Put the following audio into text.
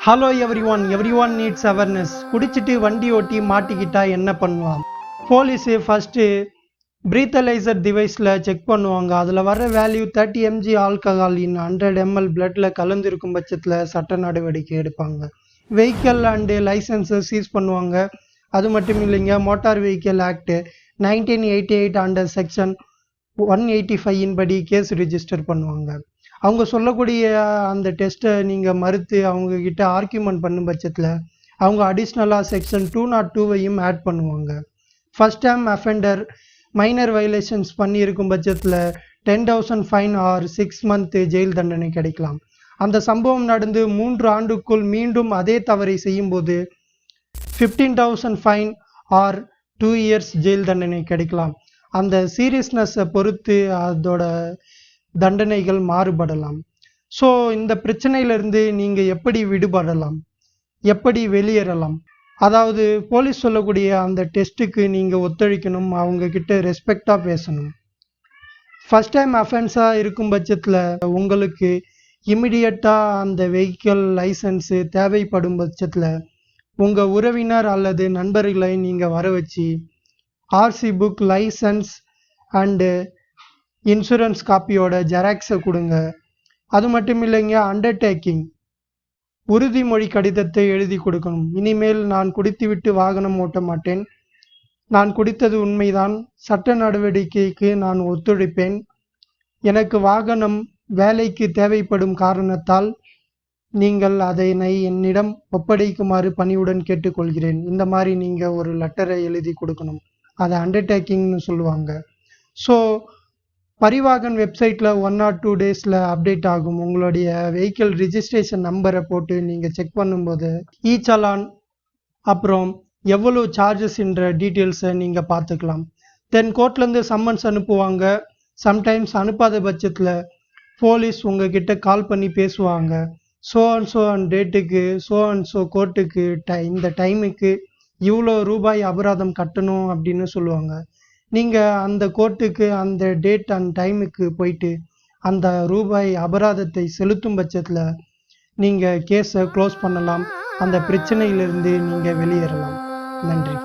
Hello every one needs awareness. குடிச்சிட்டு வண்டி ஓட்டி மாட்டிக்கிட்டா என்ன பண்ணலாம்? போலீஸு ஃபஸ்ட்டு ப்ரீத்தலைசர் டிவைஸில் செக் பண்ணுவாங்க. அதில் வர வேல்யூ 30 mg ஆல்கஹால் இன் 100 ml பிளட்டில் கலந்துருக்கும் பட்சத்தில் சட்ட நடவடிக்கை எடுப்பாங்க. வெஹிக்கல் அண்டு லைசன்ஸை சீஸ் பண்ணுவாங்க. அது மட்டும் இல்லைங்க, motor vehicle act 1988 under section 185 படி கேஸ் ரிஜிஸ்டர் பண்ணுவாங்க. அவங்க சொல்லக்கூடிய அந்த டெஸ்ட்டை நீங்கள் மறுத்து அவங்கக்கிட்ட ஆர்கியூமெண்ட் பண்ணும் பட்சத்தில் அவங்க அடிஷ்னலாக செக்ஷன் 202வையும் ஆட் பண்ணுவாங்க. First time offender minor violations பண்ணியிருக்கும் பட்சத்தில் 10,000 ஃபைன் ஆர் 6 month ஜெயில் தண்டனை கிடைக்கலாம். அந்த சம்பவம் நடந்து 3 ஆண்டுக்குள் மீண்டும் அதே தவறை செய்யும்போது 15,000 ஃபைன் ஆர் 2 years ஜெயில் தண்டனை கிடைக்கலாம். அந்த சீரியஸ்னஸை பொறுத்து அதோட தண்டனைகள் மாறுபடலாம். ஸோ இந்த பிரச்சனையிலிருந்து நீங்கள் எப்படி விடுபடலாம், எப்படி வெளியேறலாம்? அதாவது போலீஸ் சொல்லக்கூடிய அந்த டெஸ்ட்டுக்கு நீங்கள் ஒத்துழைக்கணும், அவங்கக்கிட்ட ரெஸ்பெக்டாக பேசணும். ஃபஸ்ட் டைம் அஃபென்ஸாக இருக்கும் பட்சத்தில் உங்களுக்கு இமிடியட்டாக அந்த வெஹிக்கிள் லைசன்ஸு தேவைப்படும் பட்சத்தில் உங்கள் உறவினர் அல்லது நண்பர்களை நீங்கள் வர வச்சு RC book, licence and insurance காப்பியோட ஜெராக்ஸை கொடுங்க. அது மட்டும் இல்லைங்க, அண்டர்டேக்கிங் உறுதிமொழி கடிதத்தை எழுதி கொடுக்கணும். இனிமேல் நான் குடித்துவிட்டு வாகனம் ஓட்ட மாட்டேன், நான் குடித்தது உண்மைதான், சட்ட நடவடிக்கைக்கு நான் ஒத்துழைப்பேன், எனக்கு வாகனம் வேலைக்கு தேவைப்படும் காரணத்தால் நீங்கள் அதனை என்னிடம் ஒப்படைக்குமாறு பணிவுடன் கேட்டுக்கொள்கிறேன். இந்த மாதிரி நீங்கள் ஒரு லெட்டரை எழுதி கொடுக்கணும். அதை அண்டர்டேக்கிங்னு சொல்லுவாங்க. ஸோ பரிவாகன் வெப்சைட்டில் 1 or 2 days அப்டேட் ஆகும். உங்களுடைய வெஹிக்கிள் ரிஜிஸ்ட்ரேஷன் நம்பரை போட்டு நீங்கள் செக் பண்ணும்போது சலான் அப்புறம் எவ்வளோ சார்ஜஸ்ன்ற டீட்டெயில்ஸை நீங்கள் பார்த்துக்கலாம். தென் கோர்ட்லேருந்து சம்மன்ஸ் அனுப்புவாங்க. சம்டைம்ஸ் அனுப்பாத பட்சத்தில் போலீஸ் உங்ககிட்ட கால் பண்ணி பேசுவாங்க. ஸோ அண்ட் டேட்டுக்கு ஸோ கோர்ட்டுக்கு இந்த டைமுக்கு இவ்வளோ ரூபாய் அபராதம் கட்டணும் அப்படின்னு சொல்லுவாங்க. நீங்கள் அந்த கோர்ட்டுக்கு அந்த டேட் அண்ட் டைமுக்கு போயிட்டு அந்த ரூபாய் அபராதத்தை செலுத்தும் பட்சத்தில் நீங்கள் கேஸை க்ளோஸ் பண்ணலாம். அந்த பிரச்சனையிலிருந்து நீங்கள் வெளியேறலாம். நன்றி.